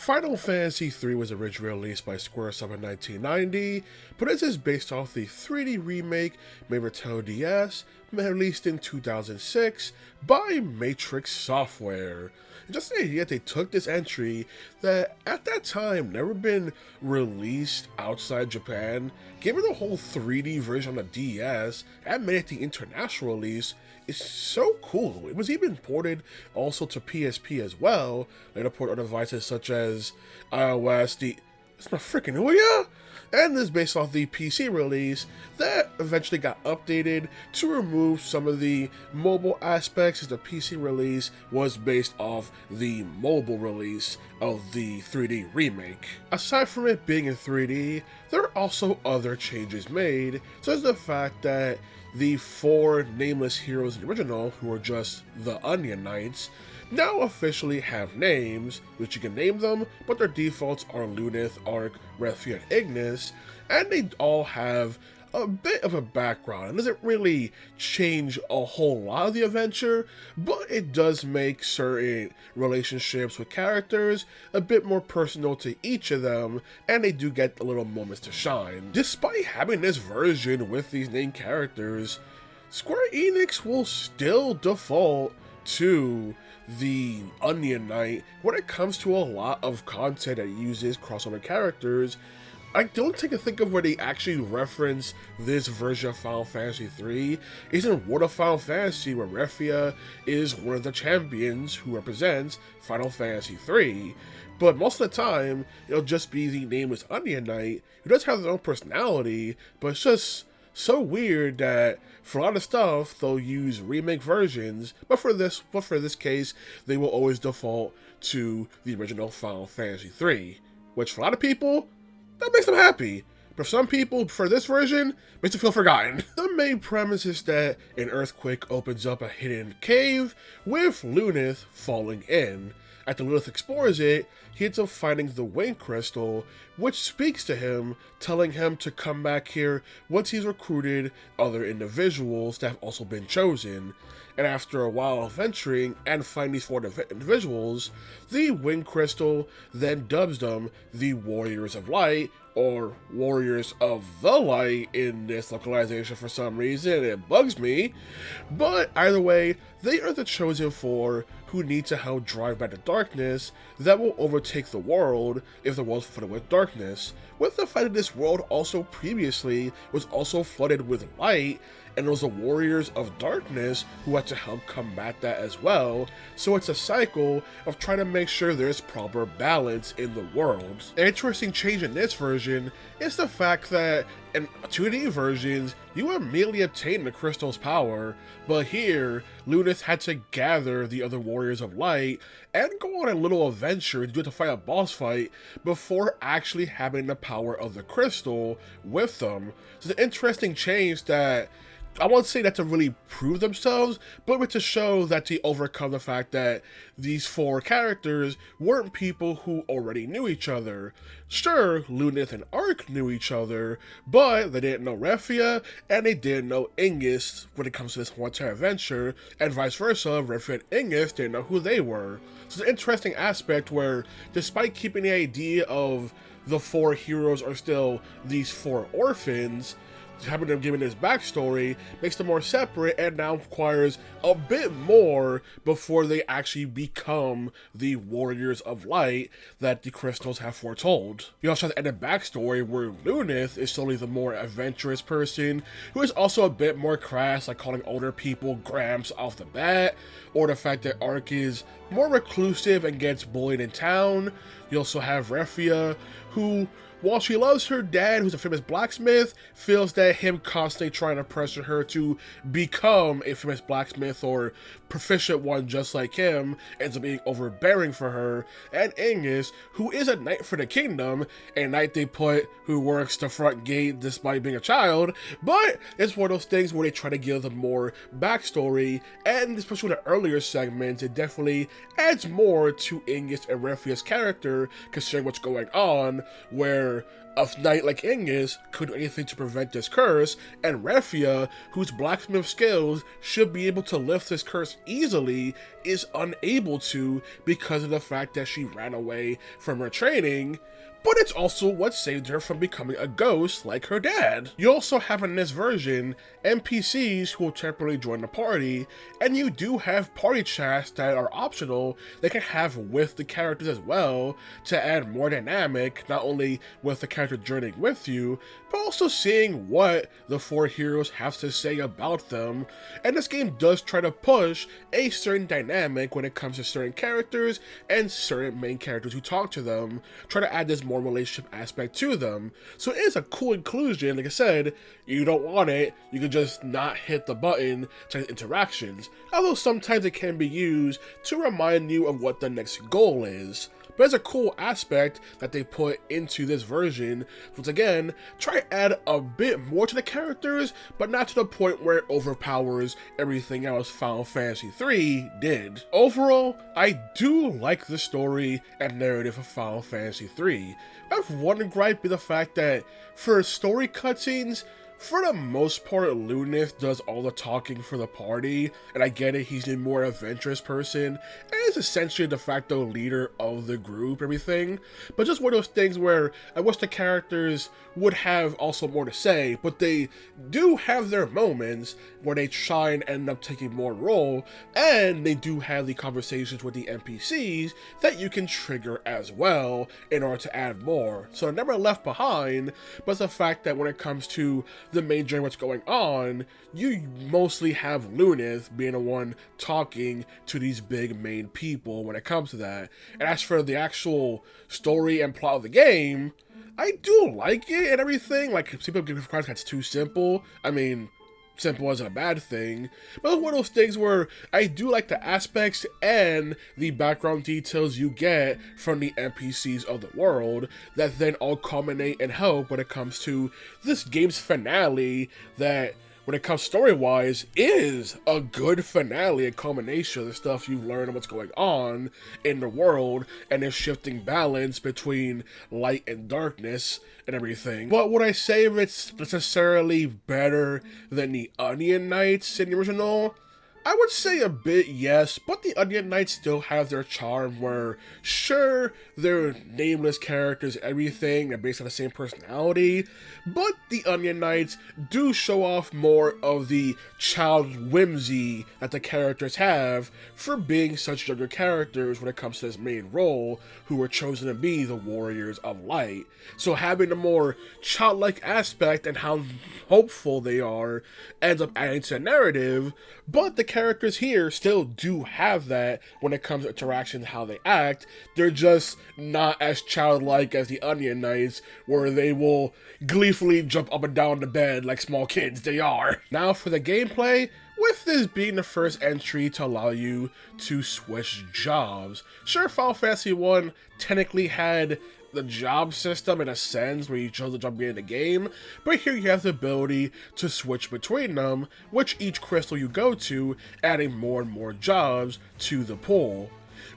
Final Fantasy III was originally released by Squaresoft in 1990, but this is based off the 3D remake made for Nintendo DS, released in 2006 by Matrix Software. And just the idea that they took this entry that at that time never been released outside Japan, gave it the whole 3D version on the DS, and made it the international release is so cool. It was even ported also to PSP as well, later ported on devices such as iOS, it's not freaking Ouya! And this is based off the PC release that eventually got updated to remove some of the mobile aspects, as the PC release was based off the mobile release of the 3D remake. Aside from it being in 3D, there are also other changes made, such as the fact that the 4 nameless heroes in the original, who were just the Onion Knights, now officially have names, which you can name them, but their defaults are Lunith, Arc, Refia, and Ignis, and they all have a bit of a background. It doesn't really change a whole lot of the adventure, but it does make certain relationships with characters a bit more personal to each of them, and they do get a little moments to shine. Despite having this version with these named characters, Square Enix will still default to the Onion Knight when it comes to a lot of content that uses crossover characters. I don't think of where they actually reference this version of Final Fantasy III is in World of Final Fantasy, where Refia is one of the champions who represents Final Fantasy III. But most of the time, it'll just be the nameless Onion Knight, who does have their own personality, but it's just so weird that for a lot of stuff they'll use remake versions, but for this case they will always default to the original Final Fantasy III, which for a lot of people that makes them happy. But for some people, for this version, makes them feel forgotten. The main premise is that an earthquake opens up a hidden cave with Lunith falling in. After Lunith explores it, he ends up finding the Wind Crystal, which speaks to him, telling him to come back here once he's recruited other individuals that have also been chosen. And after a while of venturing and finding these 4 individuals, the Wind Crystal then dubs them the Warriors of Light, or Warriors of the Light in this localization for some reason. It bugs me. But either way, they are the chosen 4 who need to help drive back the darkness that will overtake the world if the world's flooded with darkness. With the fact that this world also previously was also flooded with light, and it was the Warriors of Darkness who had to help combat that as well, so it's a cycle of trying to make sure there's proper balance in the world. An interesting change in this version is the fact that in 2D versions, you immediately obtain the crystal's power, but here, Lunith had to gather the other Warriors of Light and go on a little adventure to do it to fight a boss fight before actually having the power of the crystal with them. So it's an interesting change that I won't say that to really prove themselves, but to show that they overcome the fact that these 4 characters weren't people who already knew each other. Sure, Lunith and Arc knew each other, but they didn't know Refia, and they didn't know Ignis when it comes to this whole entire adventure, and vice versa, Refia and Ignis didn't know who they were. So it's an interesting aspect where, despite keeping the idea of the 4 heroes are still these 4 orphans, having them given this backstory makes them more separate and now requires a bit more before they actually become the Warriors of Light that the crystals have foretold. You also have the ended backstory where Lunith is slowly the more adventurous person who is also a bit more crass, like calling older people Gramps off the bat, or the fact that Arc is more reclusive and gets bullied in town. You also have Refia, who, while she loves her dad, who's a famous blacksmith, feels that him constantly trying to pressure her to become a famous blacksmith or proficient one just like him ends up being overbearing for her. And Ignis, who is a knight for the kingdom, a knight they put who works the front gate despite being a child, but it's one of those things where they try to give them more backstory, and especially with the earlier segments, it definitely adds more to Ignis and Refia's character, considering what's going on, where a knight like Ignis could do anything to prevent this curse, and Refia, whose blacksmith skills should be able to lift this curse easily, is unable to because of the fact that she ran away from her training. But it's also what saved her from becoming a ghost like her dad. You also have in this version NPCs who will temporarily join the party, and you do have party chats that are optional they can have with the characters as well to add more dynamic, not only with the character journeying with you, but also seeing what the four heroes have to say about them. And this game does try to push a certain dynamic when it comes to certain characters and certain main characters who talk to them, try to add this more relationship aspect to them. So it is a cool inclusion. Like I said, you don't want it, you can just not hit the button to interactions, although sometimes it can be used to remind you of what the next goal is. But it's a cool aspect that they put into this version. Once again, try to add a bit more to the characters, but not to the point where it overpowers everything else Final Fantasy III did. Overall, I do like the story and narrative of Final Fantasy III. I have one gripe be the fact that for story cutscenes, for the most part, Lunith does all the talking for the party, and I get it, he's a more adventurous person, and is essentially de facto leader of the group, everything, but just one of those things where I wish the characters would have also more to say, but they do have their moments where they try and end up taking more role, and they do have the conversations with the NPCs that you can trigger as well in order to add more. So they're never left behind, but it's the fact that when it comes to the main journey, what's going on, you mostly have Lunith being the one talking to these big main people when it comes to that. And as for the actual story and plot of the game, I do like it and everything. Like, people give credit that's too simple. I mean, simple isn't a bad thing, but it's one of those things where I do like the aspects and the background details you get from the NPCs of the world that then all culminate and help when it comes to this game's finale that, when it comes story-wise, is a good finale, a culmination of the stuff you've learned and what's going on in the world, and this shifting balance between light and darkness and everything. But would I say if it's necessarily better than the Onion Knights in the original? I would say a bit yes, but the Onion Knights still have their charm where, sure, they're nameless characters, everything, they're based on the same personality, but the Onion Knights do show off more of the child whimsy that the characters have for being such younger characters when it comes to this main role, who were chosen to be the Warriors of Light. So having a more childlike aspect and how hopeful they are ends up adding to the narrative, but the characters here still do have that when it comes to interaction and how they act. They're just not as childlike as the Onion Knights, where they will gleefully jump up and down the bed like small kids they are. Now for the gameplay, with this being the first entry to allow you to switch jobs. Sure, Final Fantasy 1 technically had the job system in a sense where you chose the job beginning of the game, but here you have the ability to switch between them, which each crystal you go to, adding more and more jobs to the pool.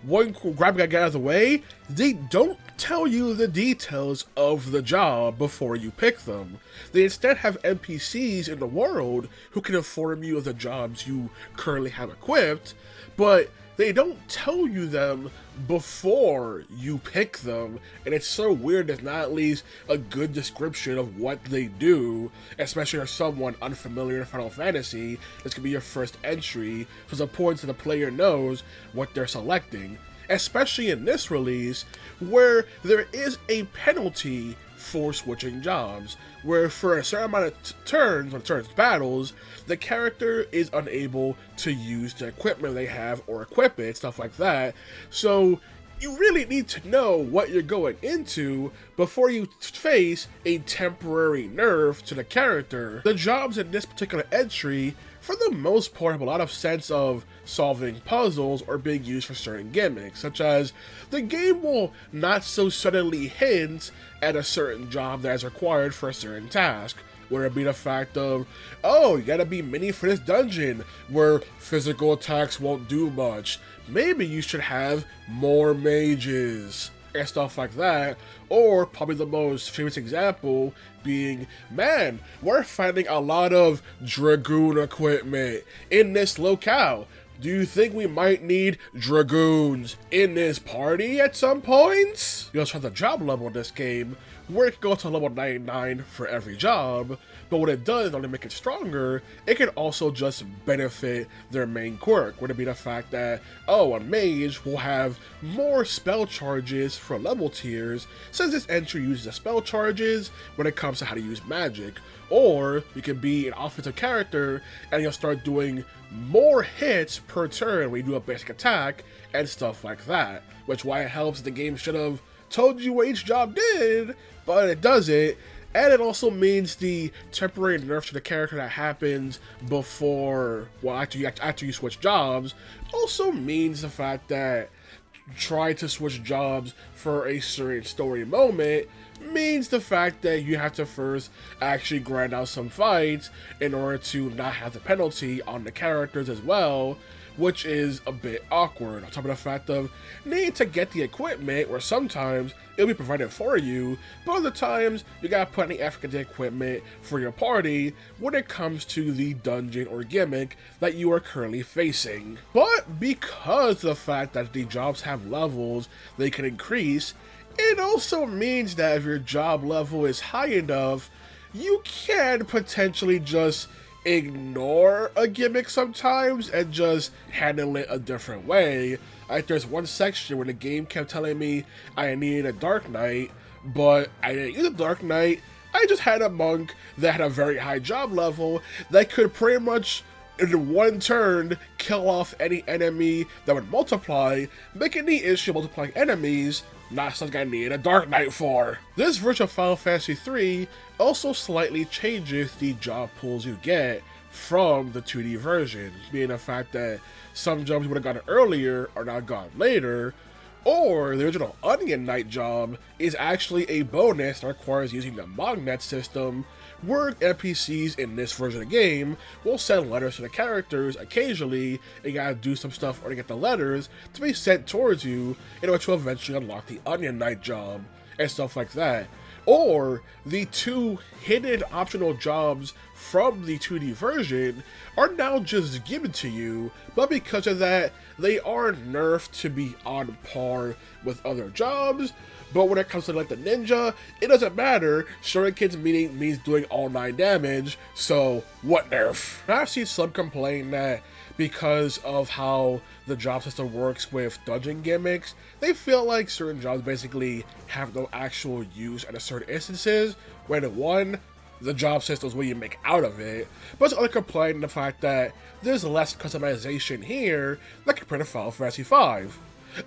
One grab I get out of the way, they don't tell you the details of the job before you pick them. They instead have NPCs in the world who can inform you of the jobs you currently have equipped, but they don't tell you them before you pick them, and it's so weird there's not at least a good description of what they do, especially for someone unfamiliar in Final Fantasy. This could be your first entry, so it's important that the player knows what they're selecting, especially in this release, where there is a penalty for switching jobs, where for a certain amount of turns, when it turns battles, the character is unable to use the equipment they have or equip it, stuff like that. So you really need to know what you're going into before you face a temporary nerf to the character. The jobs in this particular entry, for the most part, have a lot of sense of solving puzzles or being used for certain gimmicks, such as the game will not so suddenly hint at a certain job that is required for a certain task, where it be the fact of, oh, you gotta be mini for this dungeon, where physical attacks won't do much. Maybe you should have more mages. and stuff like that. Or probably the most famous example being, man, we're finding a lot of Dragoon equipment in this locale. Do you think we might need Dragoons in this party at some points? You also have the job level in this game, where it can go to level 99 for every job, but what it does, not only make it stronger, it can also just benefit their main quirk, would it be the fact that, oh, a mage will have more spell charges for level tiers, since this entry uses the spell charges when it comes to how to use magic. Or you can be an offensive character and you'll start doing more hits per turn when you do a basic attack and stuff like that. Which why it helps, the game should have told you what each job did, but it doesn't. And it also means the temporary nerf to the character that happens before, well, after you switch jobs, also means the fact that trying to switch jobs for a certain story moment means the fact that you have to first actually grind out some fights in order to not have the penalty on the characters as well, which is a bit awkward. On top of the fact of needing to get the equipment, where sometimes it'll be provided for you, but other times you gotta put any effort into the equipment for your party when it comes to the dungeon or gimmick that you are currently facing. But because of the fact that the jobs have levels they can increase, it also means that if your job level is high enough, you can potentially just ignore a gimmick sometimes and just handle it a different way. Like, there's one section where the game kept telling me I needed a Dark Knight, but I didn't use a Dark Knight. I just had a monk that had a very high job level that could pretty much in one turn kill off any enemy that would multiply, making the issue of multiplying enemies not something I need a Dark Knight for. This version of Final Fantasy III also slightly changes the job pools you get from the 2D version, being the fact that some jobs you would have gotten earlier are now gone later, or the original Onion Knight job is actually a bonus that requires using the Magnet system, where NPCs in this version of the game will send letters to the characters occasionally, and you gotta do some stuff or to get the letters to be sent towards you in order to eventually unlock the Onion Knight job, and stuff like that. Or the two hidden optional jobs from the 2D version are now just given to you, but because of that, they are nerfed to be on par with other jobs. But when it comes to like the ninja, it doesn't matter. Shuriken's means doing all 9 damage, so what nerf? I've seen some complain that because of how the job system works with dungeon gimmicks, they feel like certain jobs basically have no actual use at certain instances, when one, the job system is what you make out of it, but it's other complaining the fact that there's less customization here than compared to Final Fantasy V.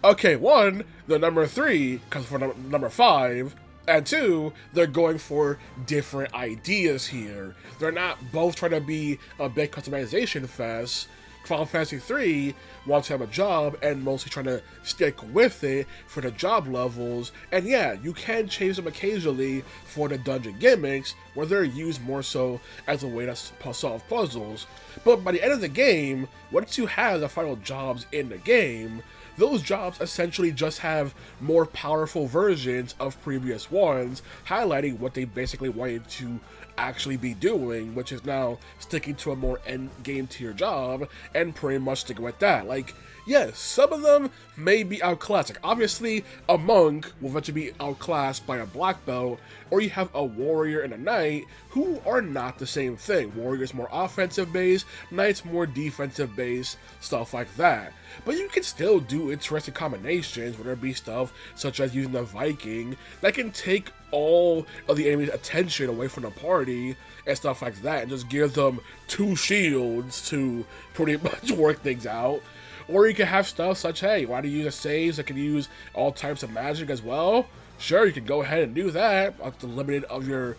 Okay, one, the number 3 comes from number 5, and 2, they're going for different ideas here. They're not both trying to be a big customization fest. Final Fantasy III wants to have a job and mostly trying to stick with it for the job levels, and yeah, you can change them occasionally for the dungeon gimmicks, where they're used more so as a way to solve puzzles. But by the end of the game, once you have the final jobs in the game, those jobs essentially just have more powerful versions of previous ones, highlighting what they basically wanted to actually be doing, which is now sticking to a more end game tier job and pretty much sticking with that. Like, yes, some of them may be outclassed. Like, obviously, a monk will eventually be outclassed by a black belt, or you have a warrior and a knight who are not the same thing. Warrior's more offensive based, knight's more defensive based, stuff like that. But you can still do interesting combinations, whether it be stuff such as using the Viking that can take all of the enemy's attention away from the party and stuff like that, and just give them 2 shields to pretty much work things out. Or you can have stuff such, hey, you want to use a saves that can use all types of magic as well? Sure, you can go ahead and do that up to the limit of your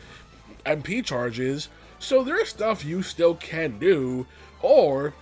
MP charges. So there's stuff you still can do. Or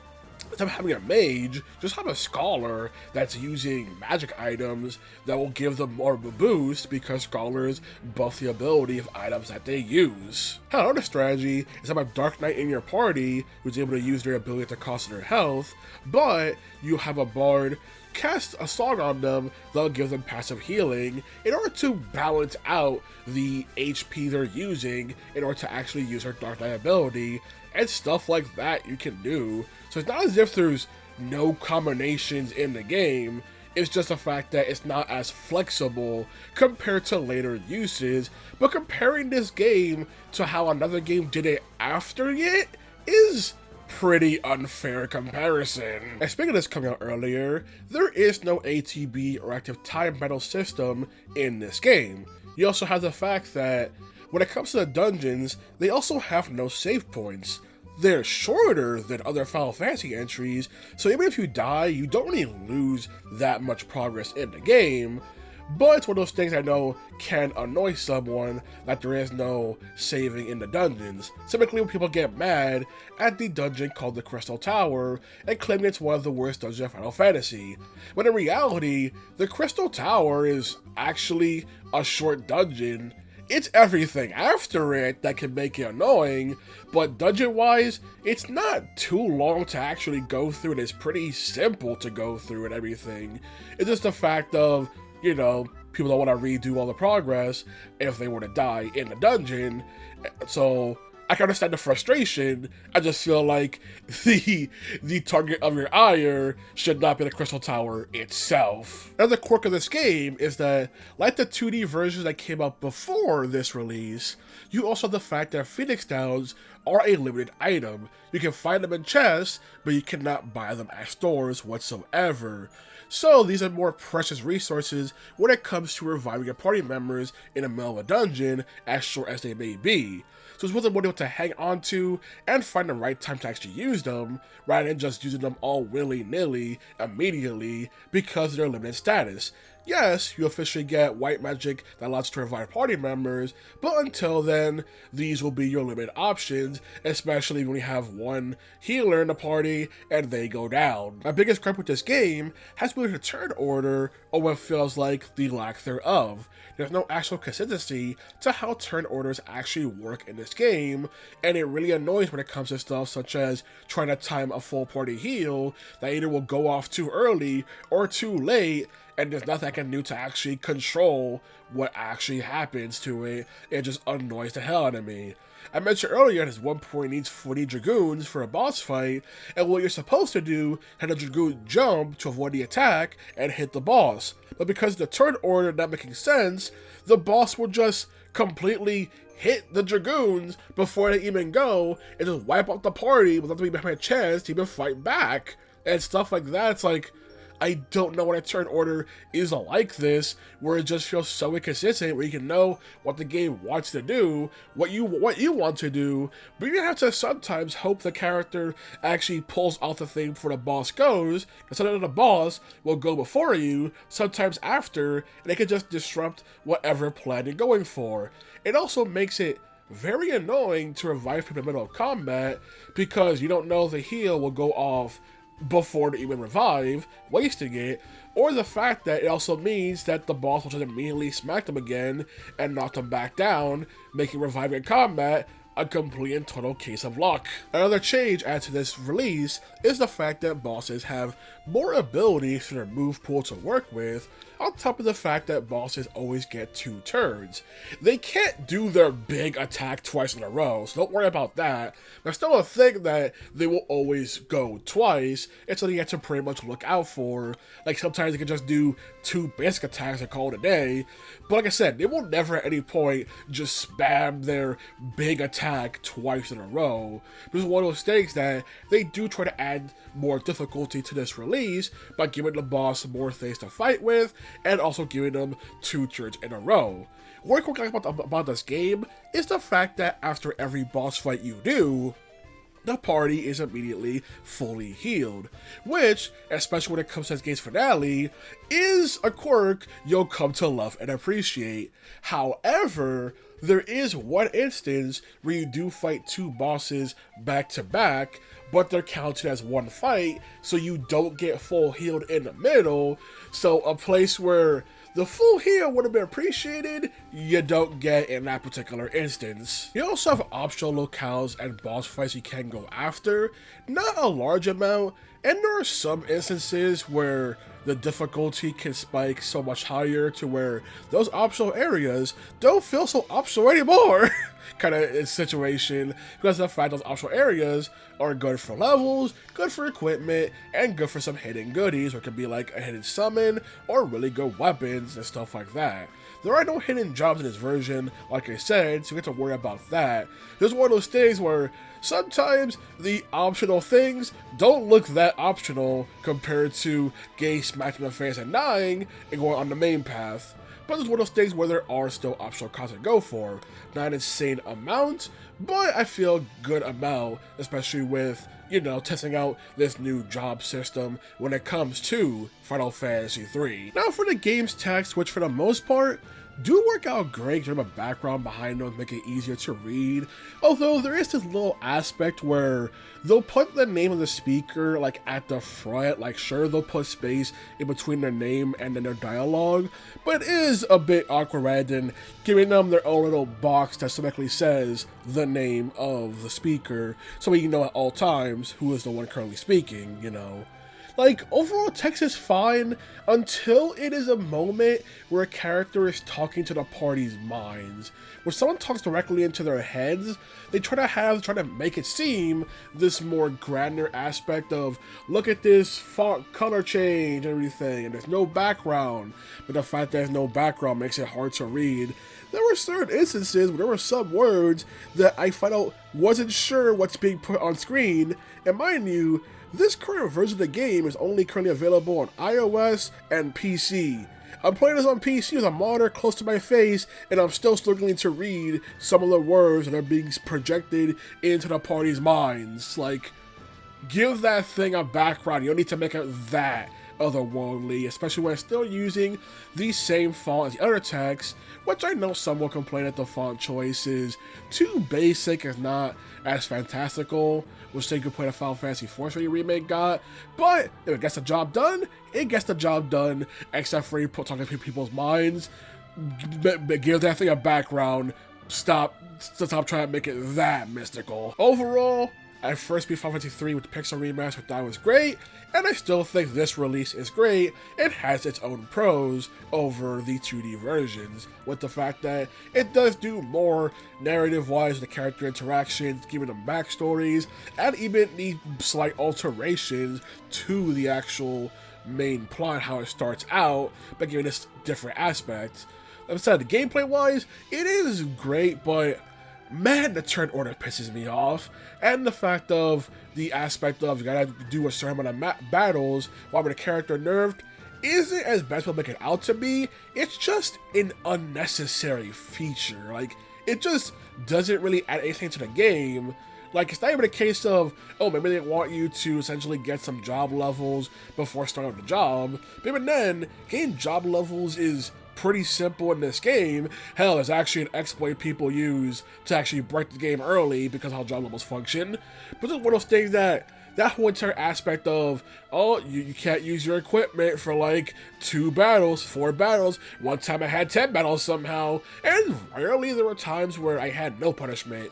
instead of having a mage, just have a scholar that's using magic items that will give them more of a boost, because scholars buff the ability of items that they use. Another strategy is have a Dark Knight in your party who's able to use their ability to cost their health, but you have a bard cast a song on them that'll give them passive healing in order to balance out the HP they're using in order to actually use their Dark Knight ability, and stuff like that you can do. So it's not as if there's no combinations in the game, it's just the fact that it's not as flexible compared to later uses, but comparing this game to how another game did it after it is pretty unfair comparison. And speaking of this coming out earlier, there is no ATB or active time battle system in this game. You also have the fact that when it comes to the dungeons, they also have no save points. They're shorter than other Final Fantasy entries, so even if you die, you don't really lose that much progress in the game, but it's one of those things I know can annoy someone that there is no saving in the dungeons. Typically when people get mad at the dungeon called the Crystal Tower and claim it's one of the worst dungeons in Final Fantasy, when in reality, the Crystal Tower is actually a short dungeon. It's everything after it that can make it annoying, but dungeon-wise, it's not too long to actually go through, and it's pretty simple to go through and everything. It's just the fact of, you know, people don't want to redo all the progress if they were to die in the dungeon, so I can understand the frustration. I just feel like the target of your ire should not be the Crystal Tower itself. Another quirk of this game is that, like the 2D versions that came out before this release, you also have the fact that Phoenix Downs are a limited item. You can find them in chests, but you cannot buy them at stores whatsoever. So these are more precious resources when it comes to reviving your party members in the middle of a dungeon, as short as they may be. So it's worth able to hang on to and find the right time to actually use them, rather than just using them all willy-nilly immediately because of their limited status. Yes, you officially get white magic that allows you to revive party members, but until then, these will be your limited options, especially when you have one healer in the party and they go down. My biggest gripe with this game has been the turn order, or what feels like the lack thereof. There's no actual consistency to how turn orders actually work in this game, and it really annoys when it comes to stuff such as trying to time a full party heal that either will go off too early or too late, and there's nothing I can do to actually control what actually happens to it. It just annoys the hell out of me. I mentioned earlier at one point needs 40 Dragoons for a boss fight, and what you're supposed to do is a Dragoon jump to avoid the attack and hit the boss. But because of the turn order not making sense, the boss will just completely hit the Dragoons before they even go, and just wipe out the party without them even having a chance to even fight back. And stuff like that, it's like, I don't know what a turn order is like this, where it just feels so inconsistent, where you can know what the game wants to do, what you want to do, but you have to sometimes hope the character actually pulls out the thing before the boss goes, and sometimes the boss will go before you, sometimes after, and it can just disrupt whatever plan you're going for. It also makes it very annoying to revive people in the middle of combat, because you don't know the heal will go off before they even revive, wasting it, or the fact that it also means that the boss will just immediately smack them again and knock them back down, making reviving combat a complete and total case of luck. Another change added to this release is the fact that bosses have more abilities for their move pool to work with, on top of the fact that bosses always get 2 turns. They can't do their big attack twice in a row, so don't worry about that. There's still a thing that they will always go twice. It's something you have to pretty much look out for. Like sometimes they can just do 2 basic attacks and call it a day. But like I said, they will never at any point just spam their big attack twice in a row. This is one of those things that they do try to add more difficulty to this release by giving the boss more things to fight with, and also giving them 2 turns in a row. One quick thing about this game is the fact that after every boss fight you do, the party is immediately fully healed, which, especially when it comes to this game's finale, is a quirk you'll come to love and appreciate. However, there is one instance where you do fight 2 bosses back to back, but they're counted as one fight, so you don't get full healed in the middle. So a place where the full heal would have been appreciated, you don't get in that particular instance. You also have optional locales and boss fights you can go after, not a large amount, And there are some instances where the difficulty can spike so much higher to where those optional areas don't feel so optional anymore. Kind of situation, because of the fact those optional areas are good for levels, good for equipment, and good for some hidden goodies, or it could be like a hidden summon or really good weapons and stuff like that. There are no hidden jobs in this version, like I said, so you get to worry about that. It's one of those things where sometimes the optional things don't look that optional compared to getting smacked in the face at 9 and going on the main path. But it's one of those things where there are still optional content to go for. Not an insane amount, but I feel a good amount, especially with, you know, testing out this new job system when it comes to Final Fantasy III. Now for the game's text, which for the most part do work out great during the background behind them, make it easier to read. Although there is this little aspect where they'll put the name of the speaker like at the front, like sure they'll put space in between their name and then their dialogue, but it is a bit awkward rather than giving them their own little box that specifically says the name of the speaker, so we know at all times who is the one currently speaking, you know. Like, overall text is fine until it is a moment where a character is talking to the party's minds. When someone talks directly into their heads, they try to make it seem this more grander aspect of, look at this font color change and everything, and there's no background. But the fact that there's no background makes it hard to read. There were certain instances where there were some words that I found out wasn't sure what's being put on screen, and mind you, this current version of the game is only currently available on iOS and PC. I'm playing this on PC with a monitor close to my face, and I'm still struggling to read some of the words that are being projected into the party's minds. Like, give that thing a background. You don't need to make it that otherworldly, especially when it's still using the same font as the other text, which I know some will complain that the font choice is too basic, is not as fantastical, which they could play the Final Fantasy IV remake got, but if it gets the job done, it gets the job done, except for you talking to people's minds. Give that thing a background. Stop trying to make it that mystical. Overall, I first beat Final Fantasy III with the Pixel Remaster, thought it was great, and I still think this release is great. It has its own pros over the 2D versions, with the fact that it does do more narrative-wise with the character interactions, giving them backstories, and even the slight alterations to the actual main plot, how it starts out, by giving this different aspects. Like I said, the gameplay-wise, it is great, but man, the turn order pisses me off, and the fact of the aspect of you gotta do a certain amount of battles while with a character nerfed isn't as best people make it out to be. It's just an unnecessary feature. Like, it just doesn't really add anything to the game. Like, it's not even a case of, oh, maybe they want you to essentially get some job levels before starting the job. But even then, getting job levels is pretty simple in this game. Hell, there's actually an exploit people use to actually break the game early because of how job levels function. But it's one of those things that whole entire aspect of, oh, you can't use your equipment for like 2 battles, 4 battles. One time I had 10 battles somehow, and rarely there were times where I had no punishment.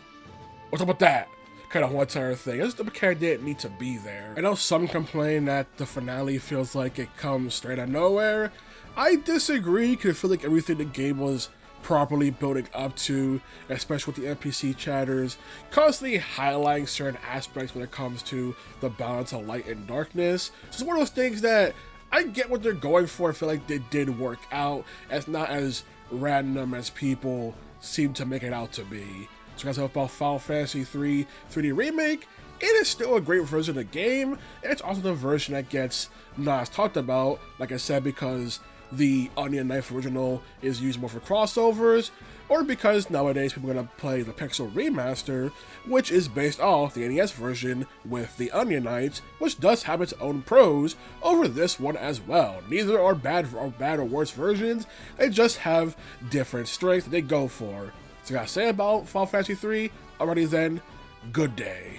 What's up with that? Kind of whole entire thing. The mechanic didn't need to be there. I know some complain that the finale feels like it comes straight out of nowhere. I disagree, because I feel like everything the game was properly building up to, especially with the NPC chatters, constantly highlighting certain aspects when it comes to the balance of light and darkness. So it's one of those things that I get what they're going for. I feel like they did work out. It's not as random as people seem to make it out to be. So guys, about Final Fantasy III 3D Remake, it is still a great version of the game, and it's also the version that gets not as talked about, like I said, because the Onion Knife original is used more for crossovers, or because nowadays people are going to play the Pixel Remaster, which is based off the NES version with the Onion Knights, which does have its own pros over this one as well. Neither are bad or worse versions, they just have different strengths that they go for. So I gotta say about Final Fantasy III, alrighty then, good day.